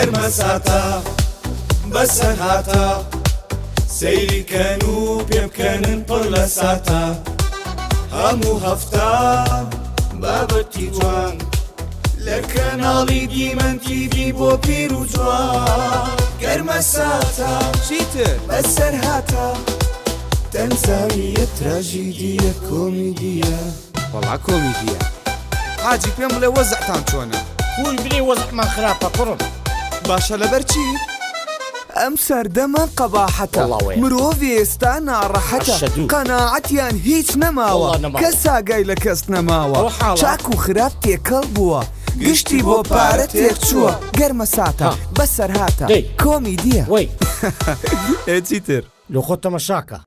گەرمە ساتە بەسەر هاتە سەیری کەن و پێ بکەنن پڕ لە ساتە هەموو هەفتە بابەتی جوان لە کەناڵی دیمەن تیڤی بۆ پیر و جوان گەرمە ساتە چیتر بەسەر هاتە تەنزانیە تراژیدیە کۆمیدیە وەڵا کۆمیدیە حاجی پێم بڵێ وەزعتان چۆنە خوی بری وەزعمان خراپە کوڕم باشە لەبەر چی؟ ئەم سەردەمە قەباحەتە مرۆڤ ئێستا ناڕەحەتە قەناعەتیان هیچ نەماوە کەس ئاگای لە کەس نەماوە چاک و خراپ تێکەڵ بووە گشتی بۆ پارە تێکچووە گەرمە ساتە بەسەر هاتە کۆمیدیە وەی چیتر لە خۆت تەماشاکە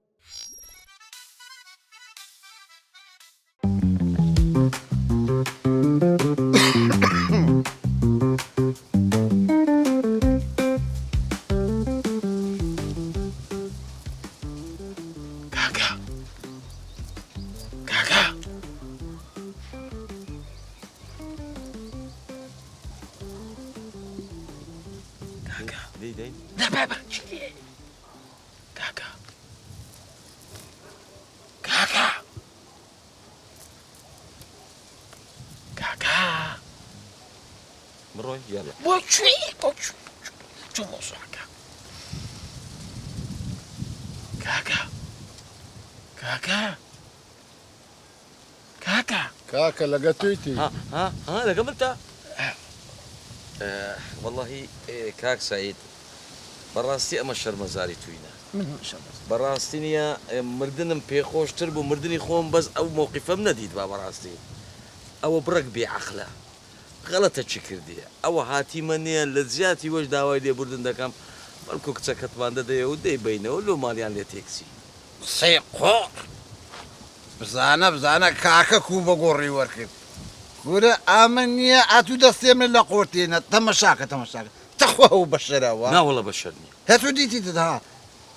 لا بابا كاكا كاكا كاكا بروي يلا بوشوي شو موضوعك كاكا كاكا كاكا كاكا لقيتيتي ها لقى متى والله كاك سعيد بەڕاستی ئەمە شەرمەزاری توینە من شەرمەزار بەڕاستی نییە مردنم پێخۆشتر بوو مردنی خۆم بەس ئەو مووقیفەم نەدیت با بەڕاستی ئەوە بڕک بێعەقلە غەڵەتە چی کردیە ئەوە هاتیمە نییە لە زیاتی وەش داوای لێبوردن دەکەم بەڵکو کچەکەتمان دەدەیە و دەیبینەوە لۆ مالیان لێ تێکسی قسەی قۆڕ بزانە کاکە کوو بە گۆڕی وەرکرد گورە ئامە نییە ئاتوو دەستێ من لە قۆرتێنە تەمەشاکە تەخوا و بەشەرەوە ناوەڵە بەشەر نییە هەتوو دیتی تدا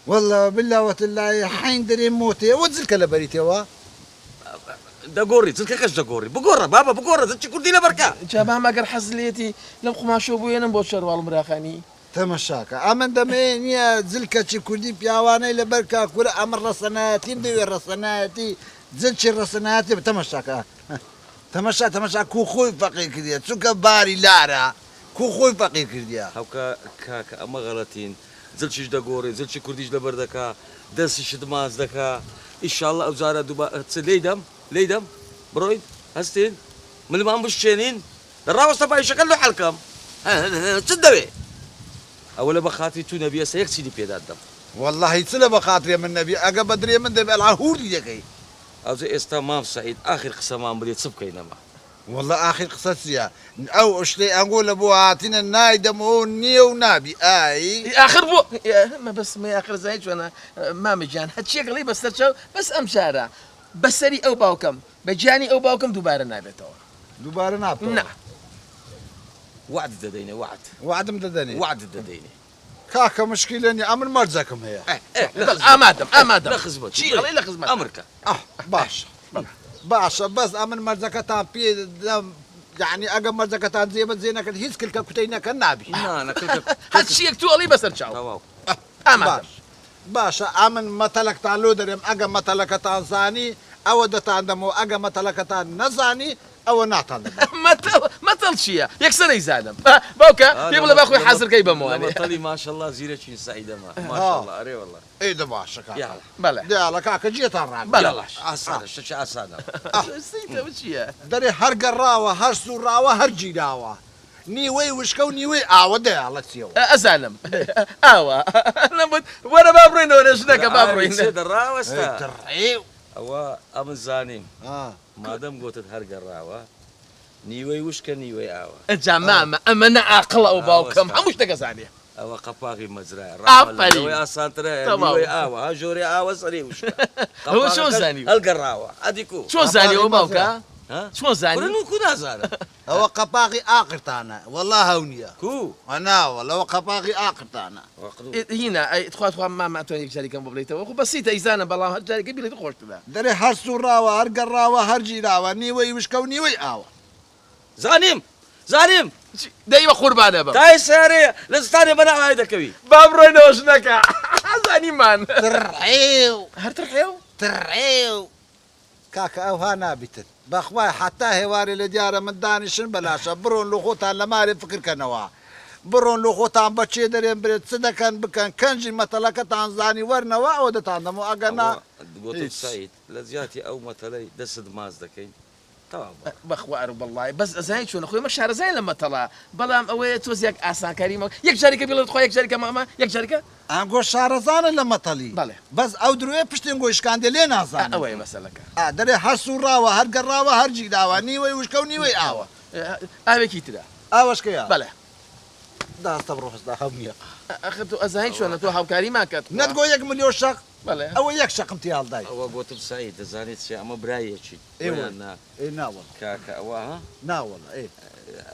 والله بالله لای حین دەرێ مۆتێ وە جلکە لە بەریتەوە دەگۆڕی جلکەکەش دەگۆڕی بگۆڕە بابە بگۆڕە زەچی کوردی لە بەرکە جابام ئەگەر حەز لێتی لەم قماشۆ بووێنم بۆ شەرواڵ مراخانی تەمەشاکە ئەمن دەمێ نییە جلکەچی کوردی پیاوانەی لەبەر کاکوورە ئەمە ڕەسەنایەتیم دەوێ ڕەسەنایەتی جلچی ڕەسەنایەتی بە تەمەشا کو خۆی فەقیر کردیە چونکە باری لارە کو خۆی فەقیر کردیە هەوکە کاکە ئەمە غەڵەتین زلچیش دەگۆڕی زلچی کوردیش لەبەر دەکا دەستیشت ماز دەکا ئیشاڵڵە ئەو جارە دووبا لێیدەم بڕۆین هەستین ملمان بشتێنین لە ڕاوەستە بایشەکە لە حەڵکەم چ دەوێ ئەوە لە بەخاتری تو نەبیە سە یەک چینی پێدات دەم والله چ لە بەخاترێ من نەبی ئەگە بەدرێ من دەبێت هووری دەکەی ئەوجە ئێستا مام سعید آخر قسەمان بڵێ چ بکەینەمە والله آخر قسە چییە ئەو شتەی ئەنگۆ لە بۆ هاتینە نایدەمەوە نییە و نابی ئای آخر بۆ بەسمە آخر زای چۆنە مامەجان هەچیەک لێ بەسەر چاو بەس ئەم شارە بەسەری ئەو باوکەم بە گیانی ئەو باوکەم دووبارە نابێتەوە دووبارە نابێت وعد دەدەینێ وعدم دەدەنێ وعد دەدەینێ کاکە مشکلە نیە ئەمن مەرجەکەم هەیە ئامادەم لە خزمەت چی ئەڵێ لە خزمەت ئەمرکە باشە بەس ئەمن مەرجەکەتان پێ دەم یعنی ئەگە مەرجەکەتان جێبەجێ نەکرد هیچ کلکە کوتەی نەکەن نابی هەچیەک تو ئەڵی بەسەر چاو ئامادەم باشە ئەمن مەتەلەکتان لۆ دەرێم ئەگە مەتەلەکەتان زانی ئەوە دەتان دەمەوە ئەگە مەتەلەکەتان نەزانی ئەوە ناتان مەتەڵ چییە یەکسەرەی زانم باوکە پێ بڵێ باخۆی حەزرکەی بەمەوانێ مەتەڵی ماشەڵڵا زیرەکی سعیدەمە ماشەڵڵا ئەرێ وەڵڵا ئێدە باشە بەڵێ دیاڵە کاکە جێتان ڕان ئاسانە شتێکی ئاسانە چییە دەرێ هەر گەڕاوە هەر سوڕاوە هەر گیراوە نیوەی وشکە و نیوەی ئاوە دەیاڵە چیەوە ئەزانم ئاوە وەرە با بڕۆینەوە لە ژنەکە با بڕۆین دەڕاوەستە ئەوە ئەمە زانیم مادەم گوتت هەر گەڕاوە نیوەی وشکە نیوەی ئاوە ئەجا مامە ئەمە نەعاقڵە ئەو باوکەم هەموو شتێکە زانێ ئەوە قەپاغی مەجرایە ئافەرین ڕاوەڵەوەی ئاسانترە نیوەی ئاوە ها ژۆری ئاوە سەری وشکە ئەوە چۆن زانی هەڵگەڕاوە ئەدیکو چۆن زانی ئەو باوکە چۆن زانی کو نازانە ئەوە قەپاغی ئاقرتانە وەڵا هەو نییە کو ئەناوە لەوە قەپاغی ئاقرتانە هینە ئەیخواتخوا ماماتۆن یەکجاریکەم بۆ بڵێتەوە خۆ بەسیتە ئیزانە بەڵام هەر جارێکە بیڵێت خۆشتدا دەرێ هەر سوڕاوە هەر گەڕاوە هەر گیراوە نیوەی وشکە و نیوەی ئاوە زانیم زانیم دەیوە قوربانە بم تای سارێ لە زستانێ بەناوای دەکەوی با بڕۆینەوە ژنەکە زانیمان تڕعێو هەر تڕحێو تڕعێو کاکە ئەوها نابیتن بەخوای حتا هێوارێ لە دیارە من دانیشن بەلاشە بڕۆن لە خۆتان لە مارێ فکرکەنەوە بڕۆن لە خۆتان بەچێ دەرێن برێت چ دەکەن بکەن کەنجی مەتەلەکەتان زانی وەرنەوە ئەوە دەتان دەمەوە ئەگەنا گوتت سعید لە زیاتی ئەو مەتەلەی دەست ماز دەکەین تەواو بەخوار بەڵڵای بەس ئەزای چۆن خۆی مە شارەزای لە مەتەڵا بەڵام ئەوەیە تۆ زیاک ئاسانکاریمە یەک جارێکە بێڵێت خۆ یەک جارێکە ماما یەک جارێکە ئەنگۆ شارەزانە لە مەتەلی بەڵێ بەس ئەو درۆیە پشتێن گۆیشکاندێ لێ نازانە ئەوەیە مەسەلەکە دەرێ هەرسوڕاوە هەر گەڕاوە هەر جیداوە نیوەی وشکە و نیوەی ئاوە ئاوێکی ترە ئاوەشکەیە بەڵێ داستە بڕۆخستا هەمویە ئەخ تۆ ئەزای چۆنە تۆ هاوکاریمان کرد نەتگۆ 1 ملیۆن شەق بەڵێ ئەوە یەک شەقم تیاڵدای ئەوە گوتم سعید دەزانێت چی ئەمە برایەکی ئێ ناوەڵ کاکە ئەوە ها ناوەڵە ئێ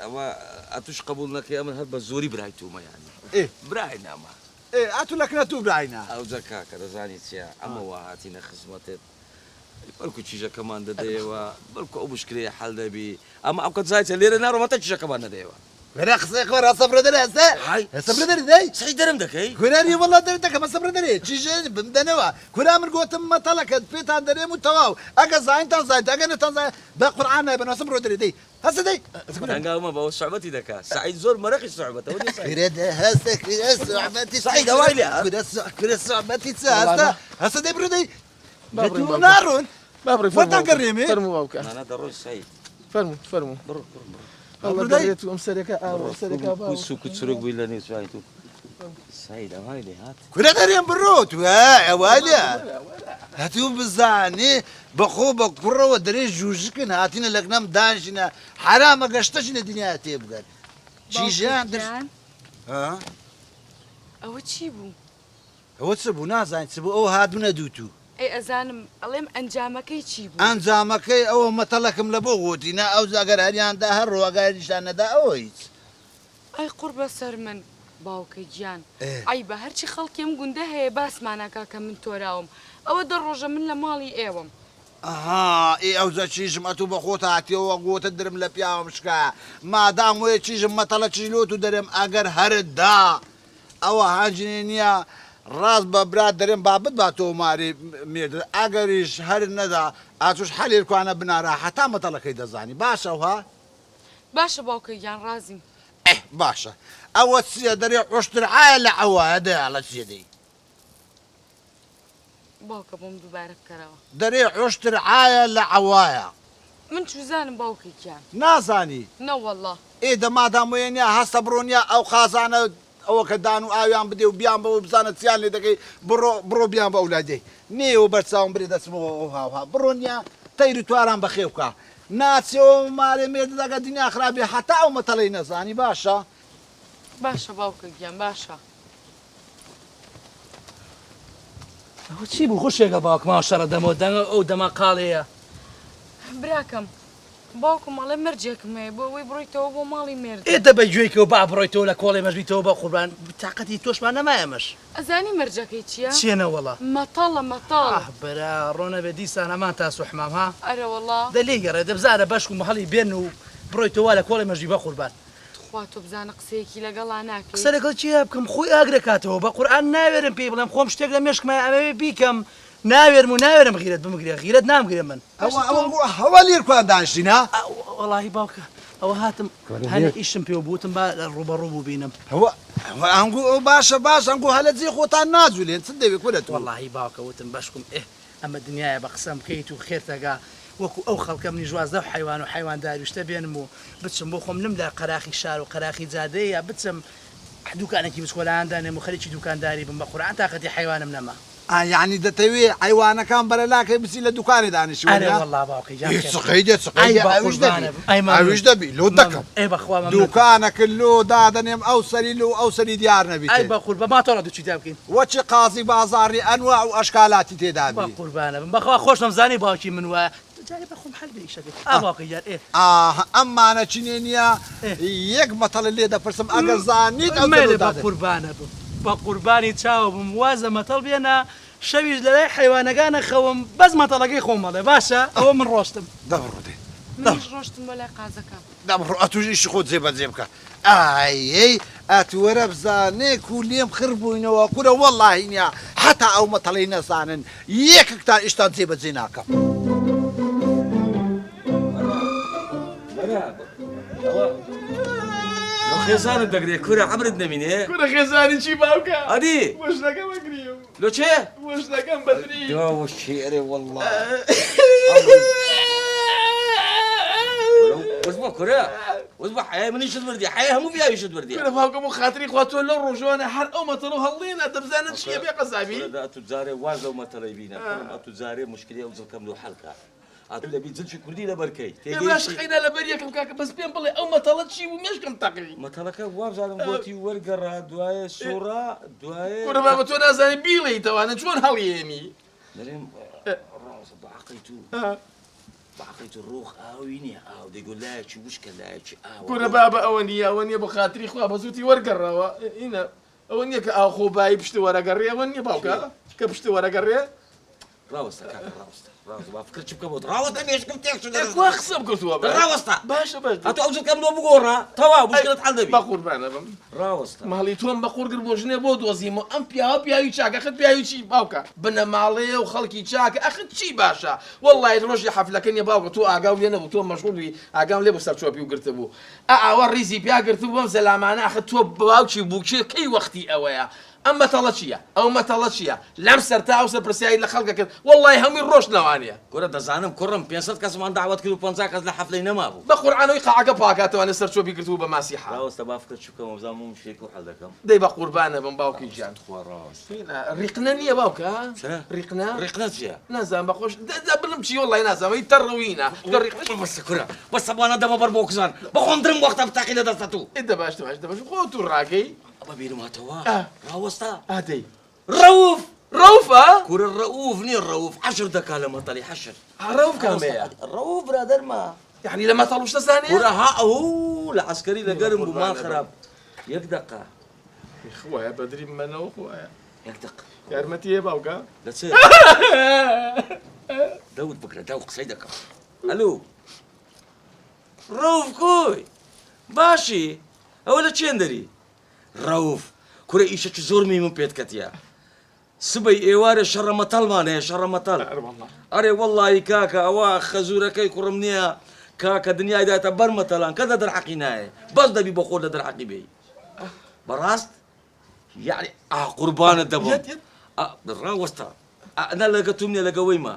ئەوە ئەتوش قبول نەکەی ئەمن هەر بە زۆری برای تومە یانی ئێ برای نامە ئێ ئاتو لەکنە تو براینە ئەو جا کاکە دەزانی چیە ئەمەوە هاتینە خزمەتت بەڵکو چیژەکەمان دەدەیەوە بەڵکو ئەو مشکلەیە حەل دەبی ئەمە ئەو کەزایە لێرە ناڕۆمەتە چیژەکەمان نەدەیەوە وێرە قسەی خۆرا سەبرە دەرێ هەستە سەبرە دەری دەی سعید دەرم دەکەی کوێرانی وەڵا دەرێت دەکەمە سەبرە دەرێ چیژێ بمدەنەوە کورا من گوتم مەتەڵەکەت پێتان دەرێم و تەواو ئەگە زاینتان زایت ئەگە نەتان زای بە قورئان نایبەنەوە سەبرە دەرێ دەی هەستە دەی هەنگاومە بەەوە سوعبەتی دەکات سعید زۆر مەرەقی سوعبەتەوە کوێرە هەستە کوێرە سوعبەتی سعید ئەوای لێ کوێرە سوعبەتی چ هەستە هەستە دەی برو دەی ناڕۆن بابڕی وەتان گەڕێمێ فەرمو باوکە نانە دەڕۆی سعید فەرمو فەرمو بڕۆ بڕۆ ئەڵە دەرێت و ئەم سەرەکە ئاوە سەرەکە باوە سوک و چرک بووی لە نێو سوای تو سعید ئەوای لێ هات کوێرە دەرێن بڕۆ تو ئەوای لێ هەتیو بزانێ بەخۆ بە کوڕەوە دەرێ ژوژکن هاتینە لەگنەم دانیشینە حرامە گەشتەشینە دنیا تێ بگەن چیژیان ئەوە چی بوو؟ ئەوە چ بوو نازانین چ بوو ئەو هاتوونە دووتو ئەی ئەزانم ئەڵێم ئەنجامەکەی چی بوو؟ ئەنجامەکەی ئەوە مەتەڵەکەم لە بۆ گوتینە ئەو زاگەر هەریاندا هەر ڕۆگای نیشان نەدا ئەوە هیچ ئەی قوڕ بەسەر من باوکەی گیان ئەی بە هەرچی خەڵکیم گوندە هەیە باسمانەکە کە من تۆراوم ئەوە دەڕۆژە من لە ماڵی ئێوەم ئەها ئێ ئەو زە چیژم ئەتوو بە خۆت هاتیەوە گوتە درم لە پیاوەم شکا مادام وێ چیژم مەتەڵە چیلۆت و دەرێم ئەگەر هەردا ئەوە هاجنێ نییە ڕاست بە برات دەرێن بابت با تۆ ماری مێردە ئەگەریش هەر نەدا ئاچوش حەلێرکوانە بنارە هەتا مەتەڵەکەی دەزانی باشە ها باشە باوکەی گیان ڕازیم باشە ئەوە چیە دەرێ عشتر ئایا لە ئەوە دەیاڵە چیە دەی باوکە بۆم دووبارە بکەرەوە دەرێ عشتر ئایا لە ئەوایە من چوزانم باوکەی گیان نازانی نەوەڵڵا ئێ دەمادامۆیە نیە هەستە بڕۆنیە ئەو خازانە ئەوە کە دان و ئاویان بدێ و بیان بەوە بزانە چیان لێ دەکەی بڕۆ بیان بە ئەولادەی نێوە بەرچاوم برێ دەچمەوە ئەو هاوها بڕۆنیە تەیری تواران بەخێ بکە ناچێەوە مارێ مێردەدەگە دنیا خراپێ هەتا ئەو مەتەڵەی نەزانی باشە باشە باوکە گیان باشە ئەوە چی بوو خوشێکە باوکما شەڕە دەمەوە دەنگە ئەو دەما قاڵەیە براکەم باوکم مەڵێ مەرجێکمەیە بۆ ئەوەی بڕۆیتەوە بۆ ماڵی مێرد ئێدە بە گوێیکەوە با بڕۆیتەوە لە کۆڵی مەژبیتەوە بە قوربان تااقەتی تۆشمان نەمایەمەش ئەزانی مەرجەکەی چییە؟ چێنە وەڵا مەتەڵە مەتەڵ بەرا ڕۆنە بێ دیسان ئەمان تاسو حمام ها ئەرە وەڵا دەلێ گەڕێ دەبزارە بەشک و مەهەڵی بێن و بڕۆیتەوە لە کۆڵی مەژبی بە قوربان خوا تۆ بزانە قسەیەکی لەگەڵا ناکەی قسە لەگەڵ چیە بکەم خۆی ئاگرەکاتەوە بە قورئان ناوێرم پێی بڵێم خۆم شتێک لە مێشکمای ئەمەوێ بیکەم ناوێرم و ناوێرم غیرەت بمگرێ غیرەت نامگرێ من ئەوە هەوا لێرکوان دانیشتینە وەڵاهی باوکە ئەوە هاتم هەنێ ئیشم پێ بوتم با ڕوبەڕوو بوو بینم ئەنگو باشە باش ئەنگو هەلە جێ خۆتان ناجولێن چ دەوێت کولێت وەڵاهی باوکەوتم بەشکم ئەمە دنیاە بە قسەم بکەیت و خێرتەگا وەکو ئەو خەڵکە منی ژوازدە و حیوان و حیوانداریشتە بێنم و بچم بۆ خۆم نمدا قەراخی شار و قەراخی جادەیە بچم دوکانێکی بچکۆلەیاندانێم و خەریکی دوکانداری بم بە قورئان تاقەتی حیوانم نەما یعنی دەتەوێ حیوانەکان بەرەلاکەی بچی لە دوکانی دانیشتوانە وەڵا باوکەی جان ئەویش دەبی لۆ دەکەم ئەی بەخوا دوکانەکە لۆ دادەنێم ئەو سەری لۆ ئەو سەری دیار نەبی ئەی بە قوربە ماتۆڵە دووچی دا بکەین وەچی قازی بازاڕی ئەنواع و ئەشکالاتی بە تێدابی قوربانە بم بەخوا خۆشم زانی باوکی من وە جارێ بەخۆم حەل بێ ئیشەکەی باوکەی جار ئەمانە چینێ نییە یەک مەتەڵە لێ دەپرسم ئەگەر زانیت ئەو بە قوربانە بم بە قوربانی چاوە بم وازە مەتەڵ بێنە شەویش لەلای حیوانەکانە خەوم بەس مەتەڵەکەی خۆم مەڵێ باشە ئەوە من ڕۆستم دەڕۆدێ منیش ڕۆشتم بۆ لای قازەکە دەمڕۆ ئەتوژیش خۆت جێبەجێ بکە ئای ئەتوەرە بزانێ و لێم خڕ بووینەوە کورە وەڵڵاهی نییە حتا ئەو مەتەڵەی نەزانن یەکێکتان ئێشتا جێبەجێ ناکەم خێزانت دەگرێت کورە عەمرت نەمینێ کورە خێزانی چی باوکە ئەدی وەشنەکەم ئەگریم لۆ چێ وەشنەکەم بەدری داوە شێرێ وەڵڵا وەزبە کورە وەزبە حەیە منیشت وردی حەیە هەموو بیاویشت وردی کورە باوکەم و خاتری خوا تۆ لەو ڕۆژوانە هەر ئەو مەتەڵ و هەڵڵێنە دەبزانن چییە بێ قەزابی ئەتوجارێ واز لەو مەتەڵەی بینە ئەتوجارێ مشکلی ئەو زڵکەم لەو حەڵکە ئەتو لەبی جلچی کوردی لەبەرکەی باش خەینا لەبەر یەکەم کاکە بەس پێم بڵێ ئەو مەتەڵە چی و مێشکم تەقی مەتەڵەکە وابزانم بۆتی وەرگەڕا دوایە سۆڕا دوایە کورە بابە تۆ نازانی بیڵێیتەوانە چۆن هەڵیێنی دەرێم ڕاوەسە بەعەقڵی تو بەعەقڵی تو ڕۆخ ئاوی نییە ئاو دەیگۆ لایەکی وشکە لایەکی ئاوە کورە بابە ئەوە نییە ئەوە نییە بە خاتری خوا بە زووتی وەرگەڕەوە ئینە ئەوە نییە کە ئاو خۆبایی پشت وەرەگەڕێ ئەوە نییە باوکە کە پشت وەرەگەڕێ ڕاوەستە کاکە ڕاوەستە ڕاوەستە با فکر چی بکەم بۆت ڕاوەستە مێشکم تێک شو خوا قسەم کردووە ڕاوەستە باشە باش ئەتو ئەو زڵکەم لۆ بگۆڕە تەواو مشکلت حەڵ دەبی بە قوربانە بم ڕاوەستە ماڵی تۆم بە قورگر بۆ ژنێ بۆ دۆزیمەوە ئەم پیاوە پیاوی چاکە خت پیاوی چی باوکە بنە ماڵەیە و خەڵکی چاکە ئەخت چی باشە وەڵڵای ڕۆژی حەفلەکە نیە باوکە تۆ ئاگاو لێ نەبوو تۆ مەشغوڵی ئاگام لێ بۆ سەر چۆپی و گرتە بوو ئەوە ڕیزی پیا گرتو بۆم زەلامانە ئەخت تۆ باوکی بووکێ کەی وەختی ئەوەیە ئەم مەتەڵە چییە ئەو مەتەڵە چییە لەم سەرتا ئەو سەر پرسیایی لە خەڵکە کرد وەڵڵای هەمووی ڕۆژ نەوانە گۆرە دەزانم کوڕم 500 کەسمان داوات کرد و 50 کەس لە حەفلەی نەمابوو بە قورعانەوەی قاعەکە پاکاتەوانە سەر چۆپی گرتووە بە ماسیحا ڕاوەستە با فکر چی بکەم وەزانم و شتێک و حەڵ دەکەم دەی بە قوربانە بم باوکی گیان خوا ڕاست ڕیقنە نییە باوکە ڕیقنە ڕێقنە چییە نازان بەخۆش بڵم چی وەڵڵای نازانەوەی تەڕەوینە بەسە کورە بەسە بوانە دەمە بەر بۆ کزان بەخۆندرم وەختە بتاقی لە دەستە تو ئێدە باش دەباش خۆ تو ڕاکەی بە بیرم هاتەوە ڕاوەستە ئادەی ڕەوف ڕەوفە کورە ڕەوف نییە ڕەوف حەشر دەکا لە مەتەڵی حەشر ڕەوف کامەیە ڕەوف برادەرمە یعنی لە مەتەڵوش دەزانێ کورە ها ئەو لە عەسکەری لەگەرم بوو مال خراپ یەک دەقا خوایە بەدری منەوە خوایە یەک دەقا یارمەتیە باوکە دەچێ دەوت بکرە داو قسەی دەکەم ئەلو ڕەوف کۆی باشی ئەوە لە چێندەری ڕەوف کورە ئیشەکی زۆر میمون پێت کەتیە سبەی ئێوارە شەڕەمەتەڵمان هەیە شەڕەمەتەڵ ئەرێ وەڵڵاهی کاکە ئەوە خەزوورەکەی کوڕم نییە کاکە دنیای دایتە بەرمەتەڵان کە دەدرعەقی نایە بەس دەبی بە خۆ دەدرعەقی بێی بەڕاست یعنی قوربانت دەبم ڕاوەستە نە لەگە توم نیە لەگەوەی ما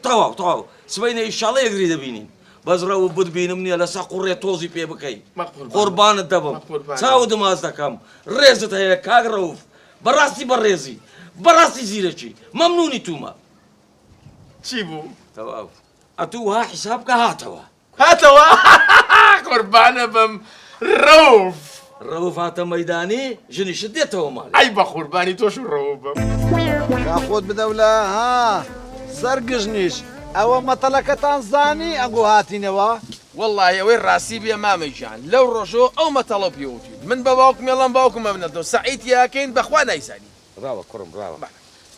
تەواو سبەینە ئیشاڵە یەکری دەبینین بەس ڕەوف بتبینم نییە لەسا قوڕێ تۆزی پێ بکەی قوربانت دەبم چاوە دماز دەکەم ڕێزت هەیە کاک ڕەوف بەڕاستی بەڕێزی بەڕاستی زیرەکی مەمنونی تومە چی بوو تەواو ئەتوو ها حیساب کە هاتەوە قوربانە بم ڕەوف ڕەوف هاتە مەیدانی ژنیشت دێتەوە ماڵ ئەی بە قوربانی تۆش ڕەوف بم خۆت بدە لە ها سەرگژنیش ئەوە مەتەڵەکەتان زانی ئەگۆ هاتینەوە وەڵڵای ئەوەی ڕاستی بێ مامەیجان لەو ڕۆژەوە ئەو مەتەڵە پێوتی من بە باوک مێڵم باوکم مەبنەتەوە سەعید یاکەین بەخوا نایسانی ڕاوە کوڕم ڕاوە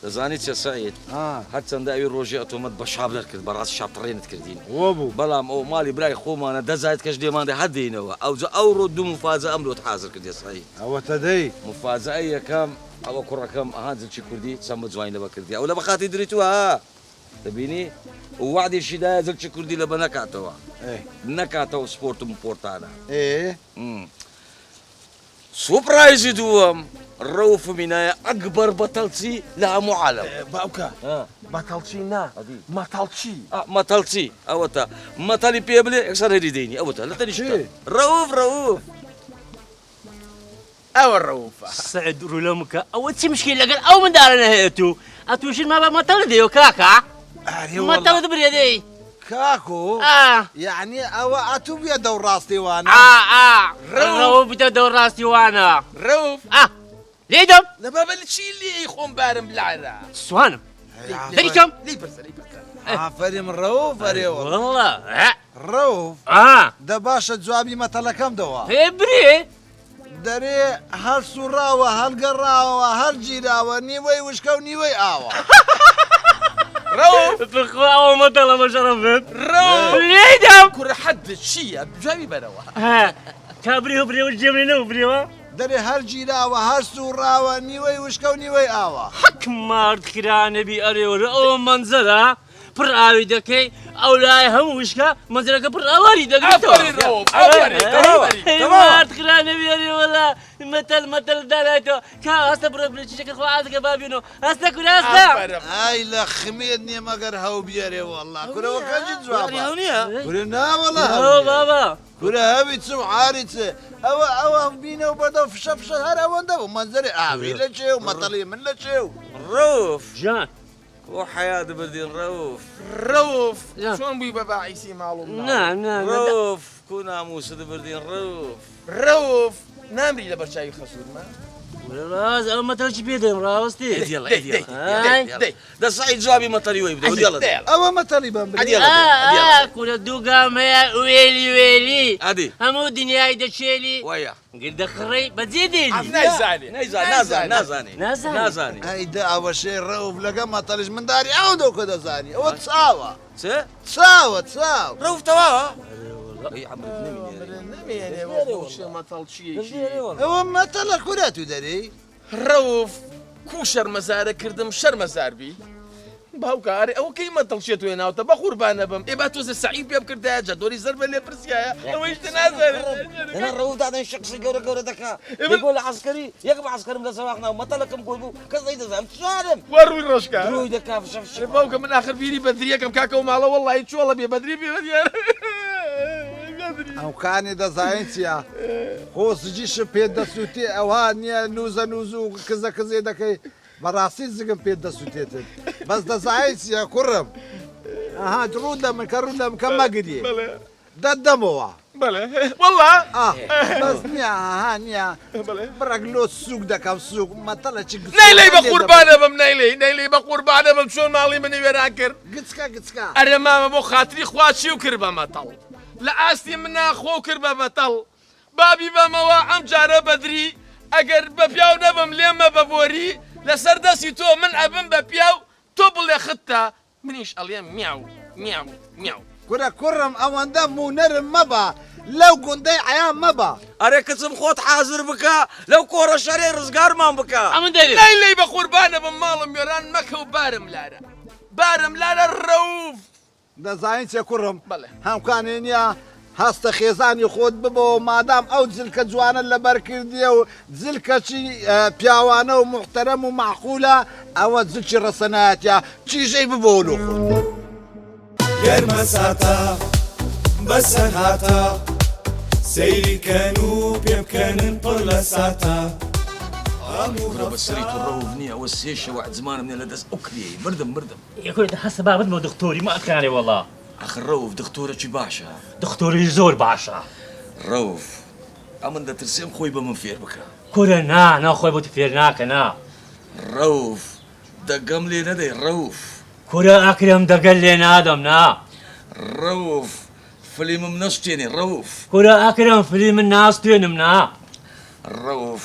دەزانی چێ سەعید هەرچەندە ئەوی ڕۆژی ئەتۆمەت بە شابلەر کرد بەڕاست شاپڕێنت کردین بوو بەڵام ئەو ماڵی برای خۆمانە دەزایت کەش دێماندا هەدەینەوە ئەو ڕۆ دوو مفازە ئەمرۆت حازر کردی سەعید ئەوەتە دەی مفازای یەکەم ئەوە کوڕەکەم ئاهانجلکی کوردی چەند بە جوانی لەبە کردی ئەو لە بەخاتی دریتوە ها دەبینی وعدێکی دایە زلکی کوردی لە بە نەکاتەوە نەکاتەوە سپۆرت و پۆرتانە سوپرایزی دووەم ڕەوف مینایە ئەکبەر بەتەڵچی لە هەموو عالەم باوکە بەتەڵچی نا مەتەڵچی مەتەڵچی ئەوەتە مەتەڵی پێ بڵێ ئەکسەر هەری دەینی ئەوەتە لە تەنیشت ڕەوف ئەوە ڕەوفە سعد ڕوولەمکە ئەوە چی مشکی لەگەڵ ئەو منداڵە هەیەت و ئەتووشین ما بە مەتەڵ دێو کاکە مەتەڵت برێ دەی کاکۆ یعنی ئەوە ئەتوو بێ دەو ڕاستیوانە ڕەوف بتە دەو ڕاستیوانە ڕەوف لێدەم لە بابە لە چی لێی خۆم بارم بلعرە سوانم دەریکەم ئافەریم ڕەوف بەرێوە وەڵڵا ڕەوف دە باشە جوابی مەتەڵەکەم دەوە پێ برێ دەرێ هەر سوڕاوە هەڵگەڕاوە هەر گیراوە نیوەی وشکە و نیوەی ئاوە روف بخوا أول ما طلع ما شرفت روف ليدم كره حد شي جاوي بروا ها كابريو بريو الجبري نو بريو دەرێ هەر گیراوە هەر سوڕاوە نیوەی وشکە و نیوەی ئاوە حق مارد کرانە بی ئەرێوە ئەو منزەرە پڕ ئاوی دەکەی ئەو لای هەموو وشکە منزەرەکە پڕ ئاواری دەگرێتەوە کرانە بی ئەرێوەلا مەتەل دارایتەوە کا هەستە بڕە بچەکە خوازەکە بابینەوە هەستە کورە هەستە ئای لە خمێت نییە مەگەر هەو بیارێ وەڵڵا کورەوەکەجی جوابە کورە ناوەڵە بابا کورە هەوی چ و عاری چ ئەوە بینە و بەدە فشە هەر ئەوەندە بوو منزەری ئاوی لە چێ و مەتەڵی من لە چێ و ڕوف جان وحياة بردين روف روف شلون بوي بابا عيسي معلوم نعم روف كونا موسى بردين روف روف نامري لبرشاي خسود ما راز أو ما تلش بيدهم راوستي يلا ده صعيد جوابي مطري ويبدا يلا ئەوە مەتەڵی بم كل الدوقام هي ويلي عادي همو دنياي دشيلي ويا قد خري بتزيدي نازاني ئەیدا ئەوە شێ ڕەوف لەگە مەتەڵیش منداری ئەو دەوکە دەزانی ئەوە چاوە سه چاو روف توا ئەوە مەتەڵە کورە تو دەری روف كو شرمزارە کردم شەرمەزاربی باوکارێ ئەوە کەی مەتەڵچێت وێ ناوتە بە قوربانە بم ئێ با تۆزە سەعید پێ بکردایە جەدۆری زەربە لێ پرسیایە ئەوەیش نازانێت انا الروف ده شخصي جورة دكا يقول عسكري يقف عسكري من سواقنا ومطلقكم قولوا كذا يدزم شارم وەڕووی ڕۆژکە روي دكا في شف باوکە من آخر بیری بەدریەکەم کاکە و ماڵە وەڵی چۆڵە بێ بەدری بێ ئەو کانی دەزانین چیە خۆ سجیش پێ دەسووتی ئەوها نییە نوزە نووز و کزە کزێ دەکەی بەڕاستی زگم پێ دەسووتێتن بەس دەزانین چیە کوڕم ئەها ڕوو دەمن کە ڕوو دەم کە مەگریێ دەدەمەوە بەڵێ وەڵا بەس نییە ئاها نییە بڕک لۆ سووک دەکەم سووک مەتەڵەکی نەیلەی بە قوربانە بم نەیلەی بە قوربانە بم چۆن ماڵی منی وێران کرد گچکە ئەرێ مامە بۆ خاتری خوا چی و کرد بە مەتەڵ لە ئاستی منا خۆ کرد بە مەتەڵ بابی بەمەوە ئەم جارە بەدری ئەگەر بە پیاو نەبم لێمە بە بۆری لەسەر دەستی تۆ من ئەبم بە پیاو تۆ بڵێ ختە منیش ئەڵێم میاو کورە کوڕم ئەوەندە مونەرم مەبە لەو گوندەی عیان مەبە ئەرێ کچم خۆت حازر بکە لەو کۆڕە شەرێ ڕزگارمان بکە نەیلەی بە قوربانە بم ماڵم وێران مەکە و بارم لارە ڕەوف دەزانین چێ کوڕم بەڵێ هەمکانێ نییە هەستە خێزانی خۆت ببەوە مادام ئەو جلکە جوانە لەبەر کردیە و جلکەچی پیاوانە و محتەرەم و معقولە ئەوە جلکی ڕەسەنایەتە چیژەی ببەوە گەرمە ساتە بەسەر هاتە سەیری کەن و پێ بکەنن پڕ لە ساتە بە سری تو ڕەوف نییە ئەوە سێ شەوە زمانم نیە لە دەست ئەو کریەی بردم يقول هسه بابد مو دكتوري ما أكاني والله ئەخ ڕەوف دکتۆرەکی باشە دكتوري زور باشا ڕەوف ئەمن دەترسێم خۆی بە من فێر بکە كورا نا خوي بوتي فيرناك نا ڕەوف دەگەم لێ نەدەی ڕەوف كورا أكرم دقل لنا آدم نا ڕەوف فلیمم نەشتێنێ ڕەوف كورا أكرم فيلم الناس تينمنا ڕەوف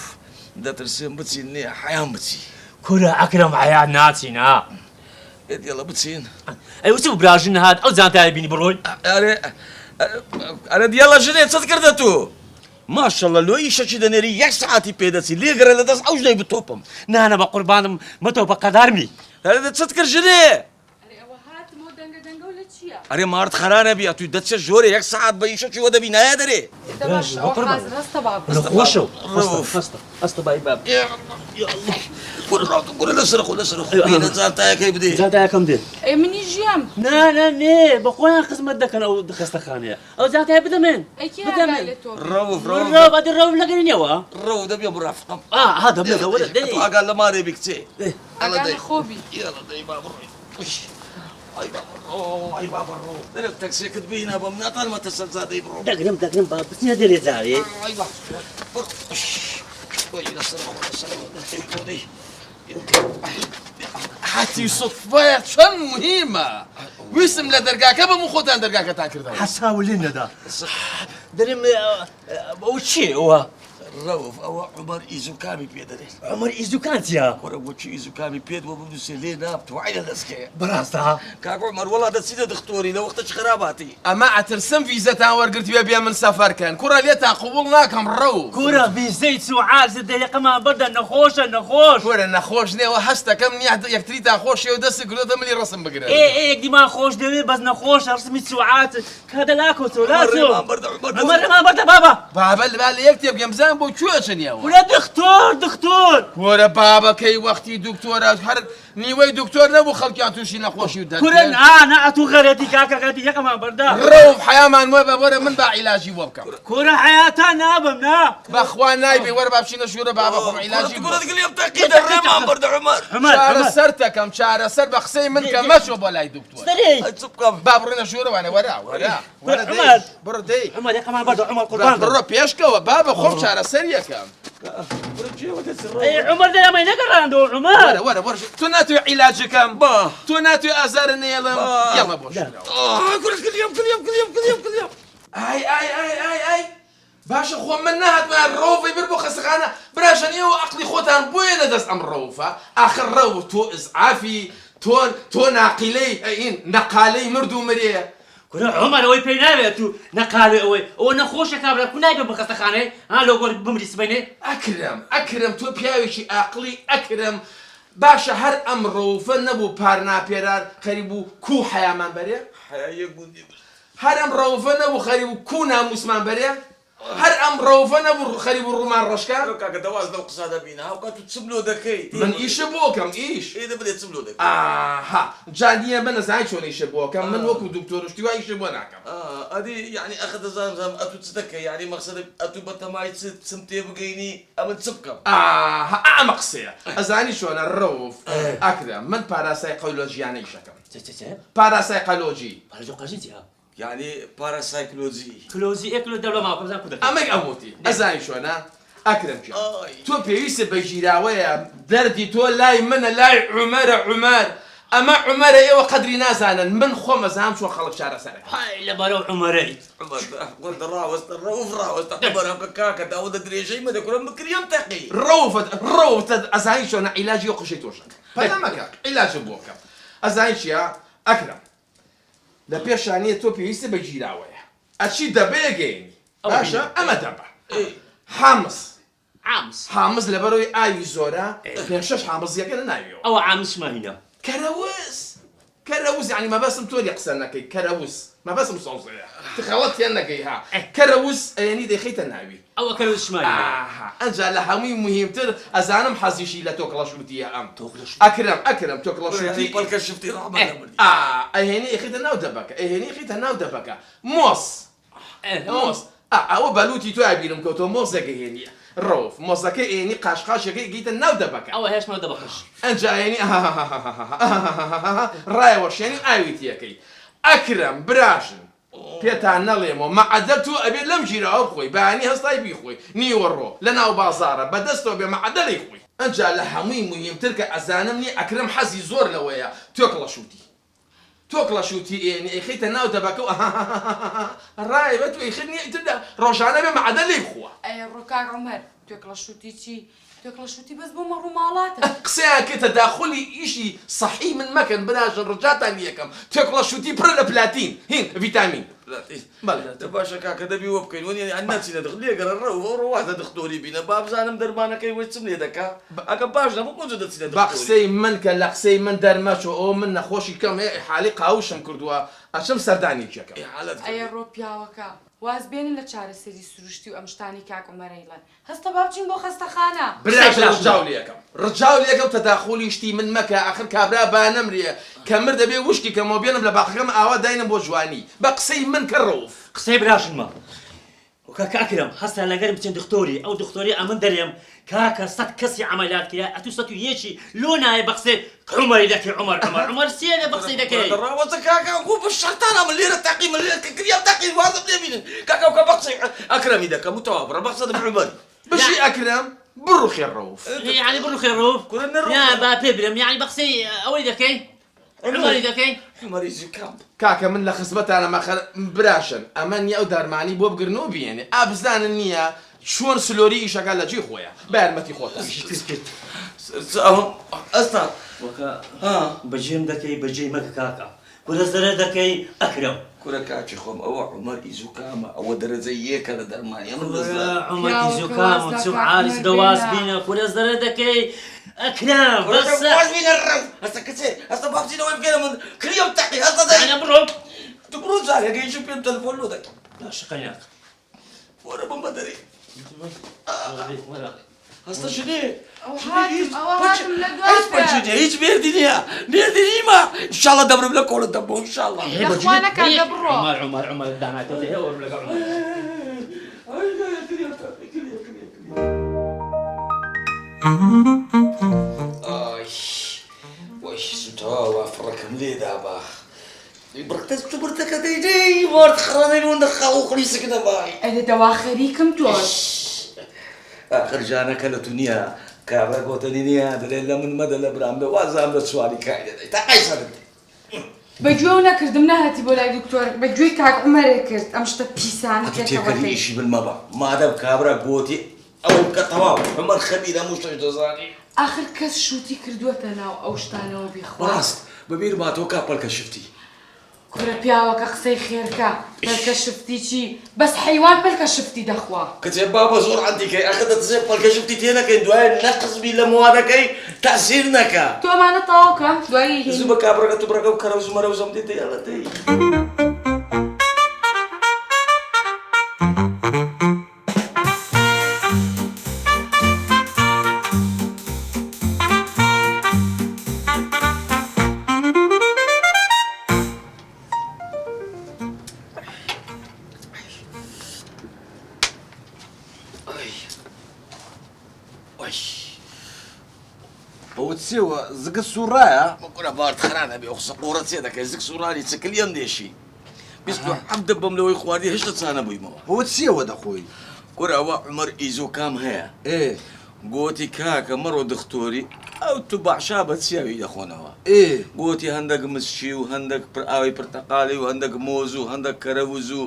دەترسێم بچین نێ حیان بچی كورا أكرم حياة ناتنا يلا بتسين أي وشو براجن هاد أو زانتاي بيني بروي أنا ديالا جنيه تذكر تو ما شاء الله لو ايش شي دنيري يك ساعتي بيدسي لي غير لداس اوج لي بتوبم نانا بقربان متو بقدرمي هذا تذكر جنيه ولا أري مارت خرانة بيا تو دتش جوري يك ساعات بيش شي ودا بينا يا دري خوشو أستا باي باب قول لسرق بينا زالتا كيف بدي زالتا كم دي اي مني جيام لا ني بقوي خدمة دكان أو دخست خانية أو زالتا بدا من بدا من روف هذا الروف لقيني يوا روف ده بيا مرافق هذا بدا ولا دي قال لما ري بكتي يلا خوبي يلا دي بابا اي بابا اي بابا ده التاكسي كتبينا بمناطر ما تسلزادي برو دقرم باب بس نادي لي زاري اي بابا وي لسرق حتى صفات شن مهمة ويسم لدرجاك بمو خدان درجاك تاكر ده حساول لنا ده دريم وشي هو ڕەوف ئەوە عومەر ئیزوکامی پێدەێت عمر ئیزوکانتیا وەرە بۆچی ئیزوکامی پێت وە بنووسێ لێ نابتوانە دەستکەیە بەڕاستە کاک عومەر وەڵا دەچینە دکتۆری لە وەختە چ خراپاتی ئەمە ئەترسم ڤیزەتان وەرگرت بێ من سەفەرکەن کوڕە لێتان قوبوڵ ناکەم ڕەو کوورە ڤیزەی سوعاز دەیەقەمان بەردە نەخۆشە نەخۆش کوڕە نەخۆش نێوە هەستەکەم نیە یەکتریتان خۆشی و دەستی گرۆتە ملی ڕسم بگرن ئێ دیمان خۆش دەوێت بەس نەخۆش ڕسمی سوعات کادە لاکۆتۆ ڕێمان بەردە بابا بابە لەبا لە یەک تێبگەم بزانم بۆ کوێ چنیەوە ولا دکتۆر وەرە بابەکەی وەختی دکتۆرە هەر نیوەی دکتۆر نەبوو خەڵکیان تووشی نەخۆشی و کورن دەرکێن ئانا ئەتوو غەرەتی کاکەکەتی یەکەمان بەردا ڕەوف حیامان وە بە وەرە من با عیلاجی بۆ بکەم کورە حیاتان نابم نا بەخوا نایبێ وەرە با بچینە ژوورە بابە خۆم عیلاجی بۆ گلیم تەقیدە ڕێمان بەردە عومەر چارەسەر دەکەم چارەسەر بە قسەی من کە مەچۆ بۆ لای دکتۆر چ بکەم با بڕێنە ژوورەوانە وەرە عومەر بڕ دەی عومەر یەکەمان بەردە عومەر قوربان بڕۆ پێشکەوە بابە خۆم چارەسەر یەکەم ئەی عومەر دەیەمەی نەگەڕاندەوە عومەر وەرە تۆ ناتوێ عیلاجەکەم تۆ ناتوێ ئازارە نێڵم یاڵە بۆ کلیم ئای باشە خۆ من نهاتمان ڕۆڤی بر بۆ خەسەخانە براشن ئێوە عەقڵی خۆتان بۆیە نەدەست ئەم ڕەوفە ئاخر ڕەو تۆ ئزعافی تۆ ناقیلەی ئەین نەقالەی مرد و مرێ کورە عومەر ئەوەی پێی ناوێت و نەقالێ ئەوە نەخۆشە کابرا کو نایبێ بە خەستەخانەی لۆ گۆر بمری سبەینێ ئەکرم تۆ پیاوێکی ئاقلی ئەکرم باشە هەر ئەم ڕەوفە نەبوو پار ناپێرار خەریب بوو کو حەیامان بەرێ هەر ئەم ڕەوفە نەبوو خەریب بوو کو ناموسمان بەرێ هەر ئەم ڕەوفە نەبوو خەریب و ڕوومان ڕەشکار کاکە دەواز لەو قسە دەبینە هاوکات و چم لۆ دەکەیت من ئیشە بۆکەم ئیش ئێدە بدێت چم لۆ دەکەیت ئاها جانیە من نەزانای چۆن ئیشە بۆکەم من وەکو دکتۆر شتیوا ئیشە بۆ ناکەم ئەدی یعنی ئەخە دەزانم ئەتو چ دەکەی یعنی مەقسەد ئەتو بە تەمای چم تێ بگەینی ئەمن چ بکەم ئاها ئەمە قسەیە ئەزانی چۆنە ڕەوف ئەکرم من پاراسایکۆلۆژیانەی شەکەم پاراسایکۆلۆژی یعنی پاراسایکلۆجی کلۆزی ئێکلۆ دەوڵە ماوەکەم زان کو دەکەم ئەمەی ئەوتی ئەزانی چۆنە ئەکرم تۆ پێویستە بە ژیراوەیە دەردی تۆ لای منە لای عومەر ئەمە عومەرە ئێوە قەدری نازانن من خۆم ئەزانم چۆن خەڵک چارەسەرەکە های لەبەرەو عومەرەی ڕاوەستە ڕاوەستە خبەرم کە کاکە داوەدە درێژەی مەدەکڕم بکریم تەقی ڕەوتە ئەزانی چۆنە عیلاجی و قوشەی تۆشە پەیامەکە عیلاجم بۆ بکەم ئەزانی چییە ئەکرم لە پێشانیە تۆ پێویستە بە ژیراوەیە ئەچی دەبێگەینی باشە ئەمە دەبە حامز لەبەرەوەی ئاوی زۆرە پێ شەش حامزیەکە ناویەوە ئەوە عامسمانینە کەرەوز یعنی مەبەسم تۆری قسە نەکەی کەرەوز مەبەسم سۆزەیە تخەڵەتیان نەکەی ها کەرەوز ئەیەنی دەیخەیتە ناوی ئەوە کەرەوزشمانینە ئەنجا لە هەمووی مهمتر ئەزانم حەزیشی لە تۆکڵە شوتیە ئەم ئەکرم تۆکڵە شوتی پەلکە شفتی ئەهێنی ئەخیتە ناو دەبەکە ئەهێنی خیتە ناو دەبەکە مۆس ئەوە بەلوتی تو ئابیرم کەوتۆ مۆزەکە هێنیە ڕۆف مۆزەکە ئێنی قاشقاشەکەی گیتە ناو دەبەکە ئەوە هێشمە دەبەخش ئەنجا ئێنی ڕایوەشێنی ئاویتیەکەی ئەکرم براشن پێتان نەڵێمەوە مەعەدە تو ئەبێت لەم ژیراوە بخۆی بەیانی هەستای بیخۆی نیوەڕۆ لە ناو بازارە بەدەستەوە بێ مەعەدەڵی خۆی ئەنجا لە هەمووی مهمتر کە ئەزانم نی ئەکرم حەزی زۆر لەوەیە تۆکڵە شوتی ئێنی ئەیخیتە ناو دەبەکە و ڕای بە تو ئەیخنی ئیتردا ڕۆژانە بێ مەعەدەڵی بخوە ئەی ڕووکاک عومەر تۆکڵە شوتی چی تۆکڵە شوتی بەس بۆ مەڕووماڵاتە قسەیان کە تەداخلی ئیشی صحی من مەکەن بناژن ڕجاتان یەکەم تۆکڵە شوتی پڕ لە پلاتین هین ڤیتامین باشە کاکە دەبی وە بکەین وەنی ئەن ناچینە دخ لێگەرە ڕەوازە دکتۆری بینە با بزانم دەرمانەکەی وەی چم لێ دەکا ئەگە باش نەبوو کۆنجە دەچینە با قسەی من کە لە قسەی من دەرمەچۆ ئەو من نەخۆشی کەم حالی قاوشم کردووە ئەچم سەردانێکیەکە ئەیە ڕۆ پیاوەکە واز بێنن لە چارەسەری سروشتی و ئەم شتانی کاک عومەرەیڵەن هەستە با بچین بۆ خەستەخانە براش ڕجاو لێکەم تەداخلی شتی من مەکە ئاخر کابرا با نەمرێ کە مر دەبێ وشکی کەمەوە بێنم لە باخەکەم ئاوا داینم بۆ جوانی بە قسەی من کە ڕەوف قسەی براشنمە کاکە ئەکرم هەستا لەگەرم بچێن دکتۆری ئەو دکتۆری ئەمن دەرێم کاکە سەد کەسی عەمەلیات کرا ئەتوو سەد و یەکی لۆ نایە بە قسەی عومەری دەکەی عومەر سێنە بە قسەی دەکەی ڕاوەزە کاکە خۆ بە شەرتانە من لێرە تاقی من لێرە کردیم تاقی وازم لێبینن کاکە کە بە قسەی ئەکرەمی دەکەم و تەواو بڕە بە قسە دەم عومەری بشی ئەکرم بڕو خێر ڕەوف یعنی بڕو خێر ڕەوف یا با پێ برم یعنی بە قسەی ئەوەی دەکەی عومەری دەکەی عومەری زیکام کاکە من لە خزمەتانە مەخەر براشن ئەمە نییە ئەو دەرمانی بۆ بگرن و بێنێ ئابزانن نییە چۆن سلۆری ئیشەکە لە جێ خۆیە بە یارمەتی خۆتە ئەستا بەجێم دەکەی بەجێ مەکە کاکە کورە زەرە دەکەی ئەکرەم کورە کاکی خۆم ئەوە عومەر ئیزوکامە ئەوە دەرەجەی یەکە لە دەرمانی من عومەر ئیزوکام و چوو عاریس دەواز بینە کورە زەرە دەکەی ئەکرەم بەسە هەستا کچێ هەستا بابچینەوەی بگەرە من کریەم تەقی هەستا دەی بڕۆ تو بڕۆ جارێکەیشم پێم تەلەفۆن لۆ دەکەم شقەیاک وەرە بم بەدەری هەستا شنێ هیچ مێردی نییە مێردی نیمە ئینشاڵڵا دەبرم لە کۆڵت دەبۆ ئینشاڵڵا لەخوانەکە دەبڕۆ عومەر داناتێ هەیە وەرم لەگەڵ وای سوتاوە فڕەکەم لێدا بە برتەس تو برتەکە دەیدەی وارد خڕانەی وەندە خاڵ و خلیسەکە دەبای ئەدە دەوا خەریکم تۆش آخر جانەکە لە تو نییە کابرا گۆتەنی نییە دەڵێت لە من مەدە لە برام بێ وازام لە سواری کاری دەدەی تا قەیسە دەدەی بەگوێ و نەکردم نەهاتی بۆ لای دکتۆر بەگوێی کاک عومەرێ کرد ئەم شتە پیسان تێکەری ئیشی بن مەبە مادەم کابرا گۆتی ئەو بکە تەواو عومەر خەبیر هەموو شتۆش دەزانی آخر کەس شووتی کردووەتە ناو ئەو شتانەوە بێخوا ڕاست بەبیر ماتۆ کا پەلکە شفتی کورە پیاوەکە قسەی خێرکە پەلکە شفتی چی بەس حەیوان پەلکە شفتی دەخوا کەچێ بابە زۆر عەندیکەی ئەخە دەتزێ پەلکە شفتی تێ نەکەین دوایە نەقزبی لە موادەکەی تەسیر نەکە تۆمانە تەواوکە دوایی زوو بە کابرەکە تو بڕەکە و کەرە و زمەرە و زەم دێتەی ئەڵەتەی بەوە چێوە زگە سوڕایە گورە بارد خرانە بێ قسە قۆڕە چێ دەکەی زگ سوڕانی چکلیەم دێشی بیست و حەمدە بەم لەوەی خواردی هێشتا چانە بوویمەوە بەوە چێوە دەخۆی گورە ئەوە عومەر ئیزۆکام هەیە ئێ گوتی کاکە مەڕۆ دکتۆری ئەو تو بەعشا بە چیاوی دەخۆنەوە ئێ گوتی هەندێک مسچی و هەندێک ئاوی پرتەقالی و هەندێک مۆز و هەندێک کەرەوز و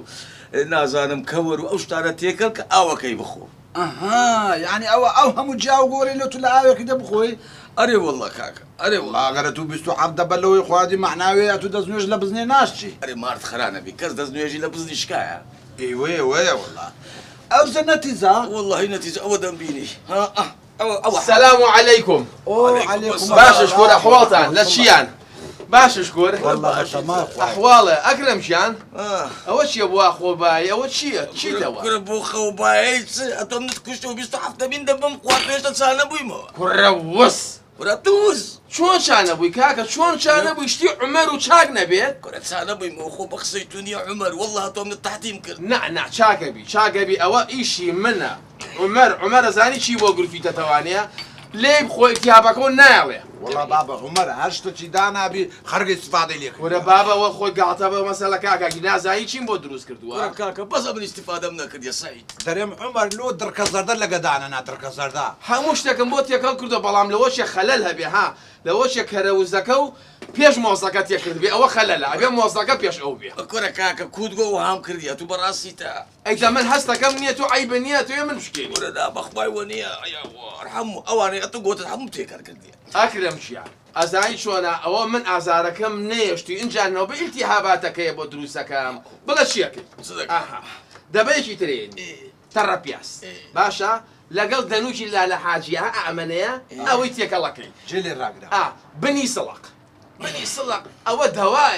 نازانم کەوەر و ئەو شتانە تێکەڵ کە ئاوەکەی بخۆ ئەها یعنی ئەو هەموو جیاو گۆڕی لە تو لە ئاوێکی دەبخۆی ئەرێ وەڵڵا کاکە ئەرێ وڵا ئاگەرە تو 27 بە لەوەی خواردی مەعناوەیە تو دەستنوێژ لە بزنێ ناشتی ئەرێ مارد خرانەبی کەس دەستنوێژی لە بزنی شکایە ئێوەیە وەیە وەڵا ئەو زە نەتیزە والله نەتیجە ئەوە دەمبینی السلام عليكم باشش كور أحوالتان لا شيان باشش كور أحواله أكرم شان أول شيء أبو أخو باي أول شيء توا كور أبو أخو باي أتوم نتكشتو بيستو حفظة بين دبم قوات ليش تسانا بوي ما كروس وراتوز شلون كان أبوي كاكا شلون كان أبوي يشتي عمر وشاق نبيت كور تسانا بوي ما أخو بخسيتوني عمر والله أتوم نتحتيم كر نعم شاقبي أو إيشي منا عمر زاني شي وقر في تتوانيا ليه بخو اكتئابك وناوي والله بابا عمر هشتو چی دانابی خرج استفاده ليك ولا بابا وخو قاعته مثلا كاكا جنا زاي چين بو دروس كور كردوا كاكا بس من استفادة منك يا سعيد دريم عمر لو درك زردا لقدانا ناترك زردا هموش تكن بوت ياكل كردو بلام لوش خللها بها لوش كروزكو بيش موثقات يكرد بي او خللها ابي موثقات بيش او بي كور كاكا كود جو وهم كرديا تو براسي تا اي زمان هستا كم نيتو عيب نيتو يمن مشكله كور دا بخباي ونيا يا ارحموا اواني اتو قوت الحمو تيكر كرديا اكرم شيع ازاي شونا او من ازاركم نيشتي ان جانو بالتهاباتك يا بدروسكم بلا شيك اها دبيشي ترين ترابياس باشا لقل دنوجي لا حاجيها اعمنيا او يتيك الله كي جيلي الراقدة بني سلق او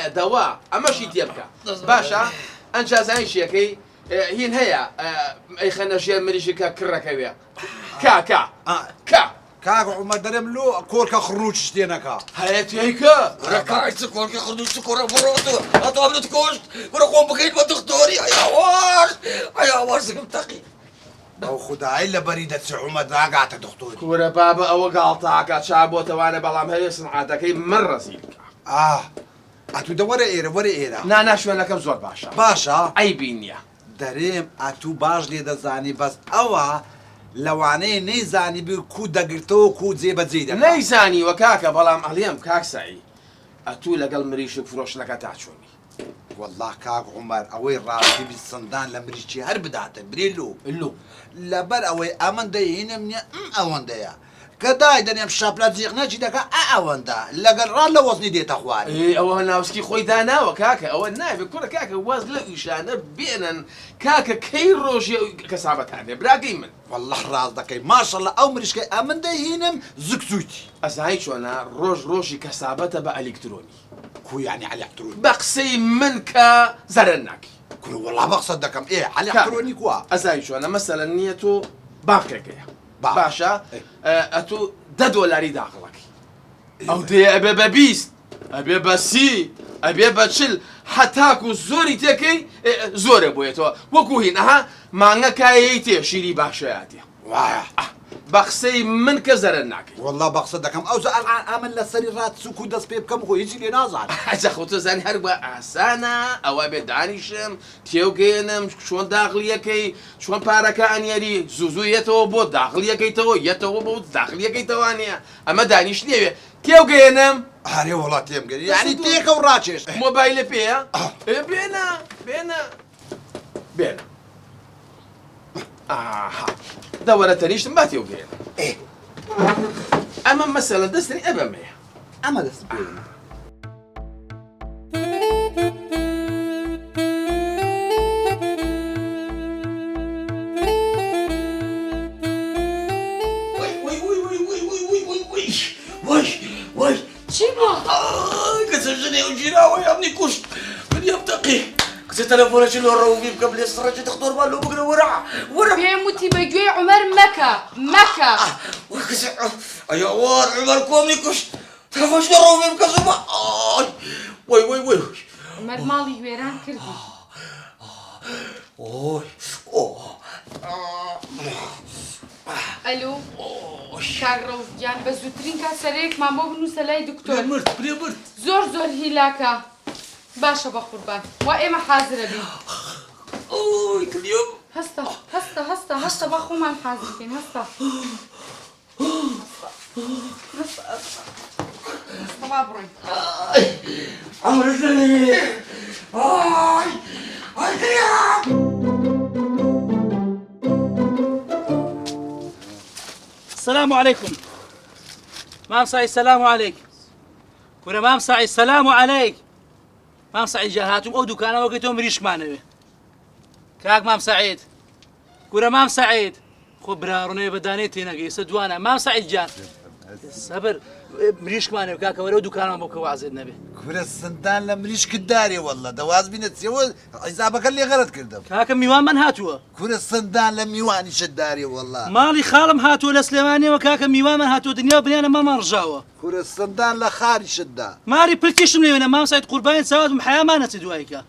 دواء اما شي تيبكا باشا انجاز اي شيكي هي اي خلنا شي مريشكا كركويا كا كاك عمر دريم لو كوركا خروج شتينكا هيك هيك ركعت كورك خدوش كورة بروتو أتوام نتكوشت كورة قوم بكيت بدكتوري يا وار سكمتقي او خداي الا بريدة عمر راقعت دكتوري كورة بابا او قالطاك شابو توانا بلام هي صنعتك مرة سيدك اتو ده ورا ايرا نا شو انا كم زور باشا عيبينيا دريم اتو باش لي دزاني بس اوا لواني نيزاني بكو دقرتو كو زيبا زيدا نيزاني وكاكا بلام عليهم كاك سعي اتو لقل مريشك فروش لك تاعشوني والله كاك عمر اوي راسي بالصندان لمريشي هر بدات بريلو اللو لبر اوي امن دينا من اون ديا كداي دنيا مشابلا زيغنا جدك اون دا لقل رال وزني ديت اخواني اي او ناوسكي خوي دانا وكاكا او نايف كل كاكا واز لا يشان بينا كاكا كي روجي كسابت هذه براقي من والله راس دكي ما شاء الله او مريش كي امن دينم زكزوتي ازاي شو انا روجي كسابته بقى الكتروني كو يعني على الكتروني بقسي منك زرناكي كل والله بقصدكم ايه على الكتروني كوا ازاي شو انا مثلا نيتو بانكك باشا اتو $1 داخلك او دي ابي بيست ابي بسي ابي بتشل حتاكو زوري تكي زوري بويتو وكو هنا ها مانغا كايتي شيري باشاتي واه بقسي من كزرناكي والله بقصدكم او زال عامل للسريرات سوكو داس بيب كم هو يجي لي نازل حاجة خوتو زاني هربا اسانا او ابي دانيشم تيوغينم شلون داخليكي شلون باركا انيري زوزو يتو بو داخليكي تو يتو بو داخليكي توانيا اما دانيش ليه تيوغينم هاري والله تيم يعني تيك وراتشش موبايل بيا بينا دورة تريش ما تيوغين ايه اما مثلا دستني ابا مية اما داس بينا وي شنو؟ كسجني وجيراوي يا ابني كشت من يبتقي كسي تلفونك اللي وراو فيه قبل يسرج تختار بالو بقرا ورا بيموتي بيجوي عمر مكة وكسي يا وار عمر كومني كشت تلفونك اللي وراو فيه كسبا وي عمر مالي ويران كردي الو كاك روجان بس زوترين كاسريك ما مو بنوسه لاي دكتور مرت زور هيلاكا باشا بقربان وإما حاضرة بي كل يوم هستا بخو ما حاضرين هستا بابروي عمر الثاني السلام عليكم مام سعيد السلام عليك كنا مام سعيد السلام عليك مام سعيد جاهاتم او دكانه وقتهم ريش معنوي كاك مام سعيد كنا مام سعيد خو براروني بدانيتي نقي سدوانا مام سعيد جان صبر مريش معنوي كاك ولو دكانه ابوك وعز النبي كورة السندان لمريش كداري والله دواز بينا تسوي إذا بقى اللي غلط كردم كاك ميوان من هاتوا كورة السندان لميواني شداري والله مالي خالم هاتوا لسليماني وكاك ميوان من هاتوا دنيا بنيانا ما مرجعوا كورة السندان لخاري شدا ماري بلكيش من هنا مام سعيد قربان سواد محيا ما نسدوايكا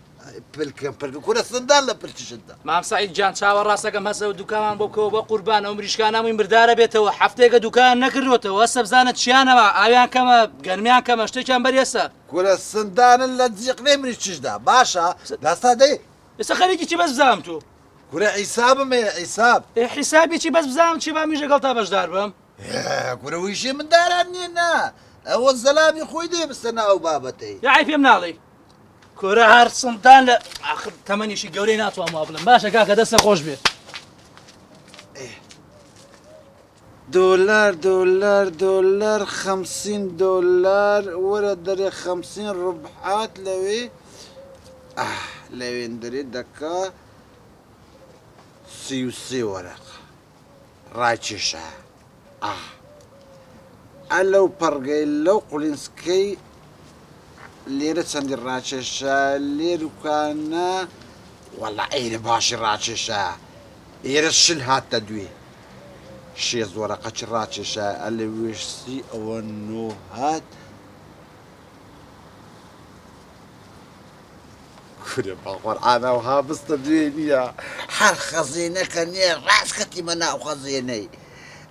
بلكم كورة السندان لبلكي شدا مام سعيد جان شاور راسك هسه ودكان بوكو بقربان عمريش كان من برداره بيته حفتيك دكان نكروته وهسه بزانت شيانا عيان كما قرميان كما شتي كان بريسا كورة السندان اللي تزيقني من الشجدة باشا لا صدق بس خليكي شي بس بزامتو كورة حساب ما حساب حسابي شي بس بزامت شي بامي قلطه باش داربم كورة ويشي من دارني هنا اول سلام يا خوي دي بستنى او بابتي يا عيب يمنالي كورة هار سلطان لا اخر ثمانية شي قولينات ومابلم باشا كاكا دسه خوش بيه دولار 50 دولار ورا دري 50 ربحات لوي لوي ندري دكا سي ورقة رايتشيشا ألو برغيلو قولينسكي ليرة سندي رايتشيشا ليرو كان والله عيني باشي رايتشيشا يرشل هات تدوي شيز ورقة راتشة اللي ويشسي أو إنه هات كنا بقول أنا وهابس تدوينيا حر خزينة كان راس كتي منا وخزينة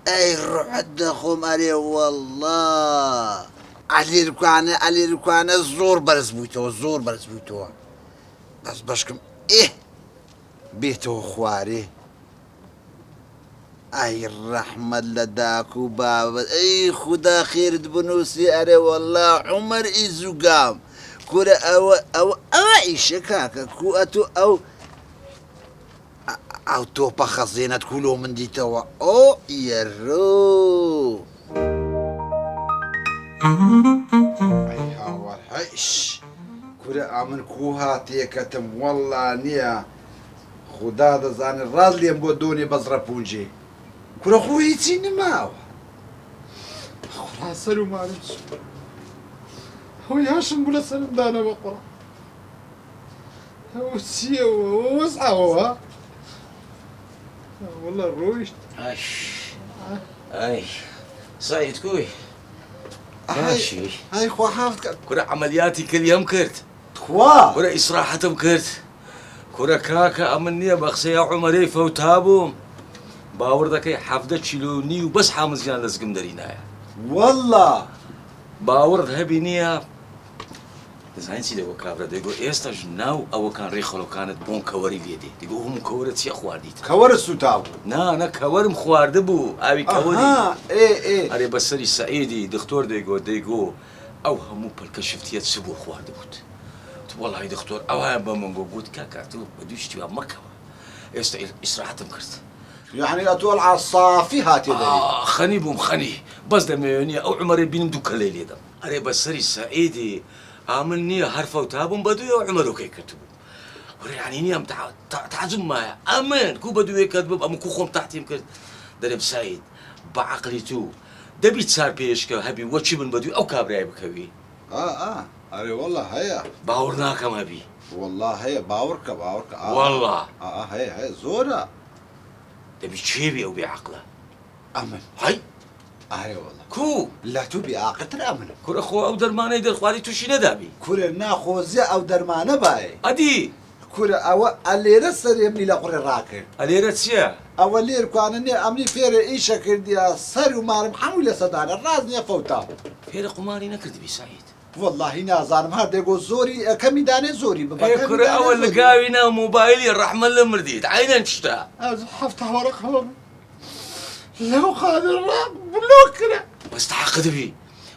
أي روح الدخوم عليه والله علي ركوانا زور برزبوتو بس بشكم إيه بيتو خواري اي الرحمة لداكو بابا اي خدا خير تبنوسي اري والله عمر ازو قام كورة أو عيش كاكا كوأتو أو توبا خزينة كلو من دي توا أو يرو أي هاور هايش كورة أمن كوها تيكتم والله نيا خدا دزان الراز لي مبودوني بزرا بونجي كورة خوي تيني ماو حسن ومعلش هو ياشم بلا سلام دانا بقرا هو سيا ووسعة هو والله الرويش اي سعيد كوي ماشي هاي خوا حافظك كرة عملياتي كل يوم كرت خوا كرة إصراحتهم كرت كرة كاكا أمنية بخسيا عمري فوتابهم باوردك حافظة شلوني وبس حامز جان لازقم درينايا والله باورد هبينيا زين سيدي وكابرا ديقول إيستاج ناو أو كان ريخلو كانت بون كوري ليدي ديقول هم كورت سيا خوارديت كور السوتاو نا كورم خوارد بو أبي كوري إيه أري بسري سعيدي دكتور ديقول أو همو بالكشفتيات سبو خوارد بوت والله دكتور أو هاي بمنقو قلت كاكاتو بدوش تبع مكة إيستا إسراحتهم كرت يعني أطول على الصافي هاتي خني بوم خني بس دميوني أو عمري بين دوكا ليلي دم أري بسري سعيدي عاملني حرفة وتابم بدو يا عمرو كي كتبوا وري يعني نيام تعزم معايا أمان كو بدو يكتبوا أم كو خم تحتي يمكن درب سعيد بعقلي تو دبي تصار بيشك هبي وشي من بدو أو كابري بكوي أري والله هيا باورناكم هبي والله هيا باورك والله هيا زورة دبي تشيبي أو بعقله أمن هاي أري والله كو لا تبي عاقتر أمن كور أخو أو درمانة يدر خوالي توشي ندابي كور ناخوزة أو درمانة باي أدي كور أو اللي رسر يمني لقور الراكن اللي رتسيا أو اللي ركوانني أمني فير إيش كردي سر ومارم حمل صدان الرازني فوتا فير قماري نكرد بي سعيد والله نازانم هذا يقول زوري كم داني زوري بابا كور أول لقاوينا موبايلي الرحمة المرديد عينا نشتا حفتح ورقهم لو خاد الراب بلوكرة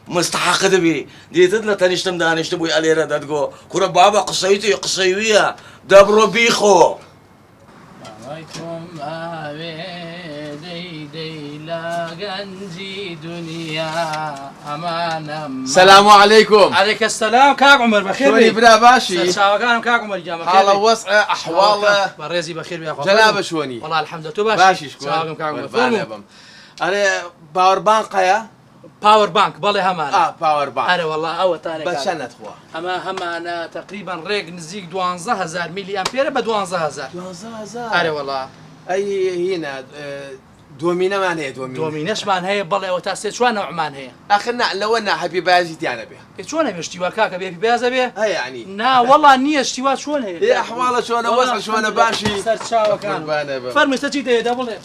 مستحق بي دي تدلا تنشتم دانشتم بوي علي رد تقول كور بابا قصيتي قصيوية دبرو بيخو عليكم دي لا جنجي دنيا أمانة السلام عليكم. عليك السلام كاك عمر بخير شلوني بلا باشي؟ شاوكان كاك عمر جامع حالة وسعة أحواله بريزي بخير يا أخوان جنابه شلوني؟ والله الحمد لله باشي شكون شكون؟ كاك عمر أنا باور بانك يا باور بانك بالله همان باور بانك أنا والله أول تاني بشنت خوا أما أنا تقريبا ريق نزيق 12000 ملي أمبير ب 12000 أنا والله أي هنا دومينا مان هي دوميناش مان هي بالله وتاسيت شو نوع مان هي أخنا لو أنا حبي بازيتي أنا به شلون هي اشتوا كاكا بيه بيازا بيه هي يعني نا والله النية اشتوا شلون هي يا أحواله شلون وسع شلون باشي صرت شاوكان فرمي تجي ده بالله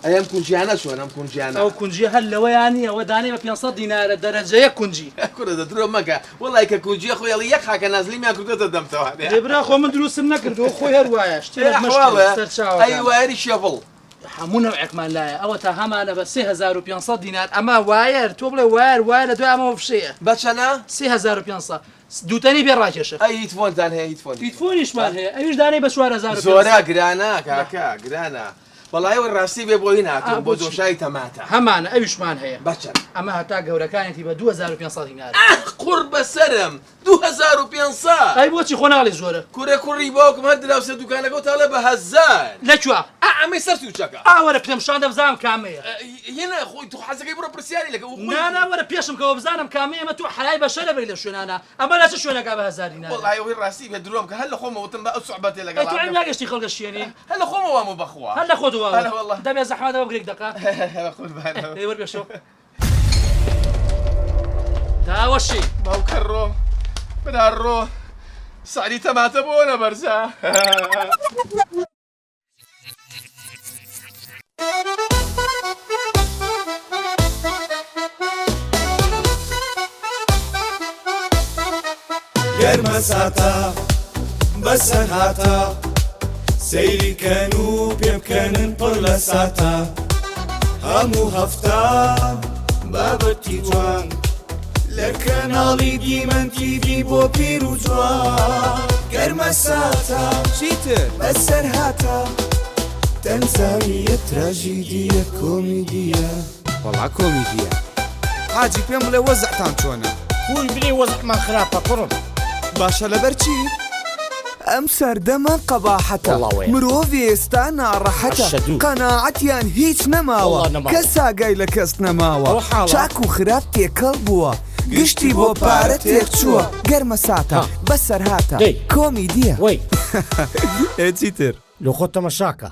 أيام كنجي أنا شو أنا كنجي أنا أو كنجي هلا ويعني وداني ما بينصد دينار الدرجة كنجي كل ده درو مكة والله كنجي أخوي اللي يخاك نازلين ما كنت تدم توه إبرا أخو من دروس النكر أخوي هرواية اشتري مشكلة أيوة هري شافل مو نوعك مان لا أو تهم أنا بس 3500 دينار أما واير توبله واير دو أما وفشية بس أنا 3500 دوتاني بيراجش أي تفون تان هي تفون إيش مال هي أيش داني بس 4000 زورا قرانا كاكا قرانا والله والراسي بيبغى هنا بودو شاي تماتا همان أيش مان هي بشر أما هتا جورا كانت يبقى 2500 دينار قرب سرم 2500 أي بوتي خنالي زورا كوري بوك مهدنا وسدو كان قلت على بهزان لا شو عمي صرتو شكا ولا بتمشان دفزام كامية هنا اخوي تو حاسك يبرو برسيالي لك لا ولا بيشم كوبزانم كامية ما تو حلاي بشرب إلى شو أنا أما لا شو أنا قابها زارينا والله وين راسي بدروم هلا خومه وتنبأ صعبتي لك تو عم لاقي خلق الشيني هلا خومه وامو بخوا هلا خذوا هلا والله دم يا زحمة ده بقولك دقة هلا خذ بالك اي وربي شو تا وشي ما هو كرو بدارو سعدي تماتبونا برزا گەرمەساتە بەسەر هاتە سەیری کەن و پێبکەنن پڕ لە ساتە هەموو هەفتە بابەتی جوان لە کەناڵی دیمەن تیڤی بۆ پیر و جوان گەرمە ساتە چیتر بەسەر هاتە تەنزانیە تراژیدیە کۆمیدیە وەڵا کۆمیدیە حاجی پێم بڵێ وەزعتان چۆنە خوی بری وەزعمان خراپە کوڕم باشە لەبەر چی؟ ئەم سەردەمە قەباحەتە مرۆڤ ئێستا ناڕەحەتە قەناعەتیان هیچ نەماوە کەس ئاگای لە کەس نەماوە چاک و خراپ تێکەڵ بووە گشتی بۆ پارە تێک چووە گەرمە ساتە بەسەر هاتە کۆمیدیە وەی چیتر لە خۆ تەمەشاکە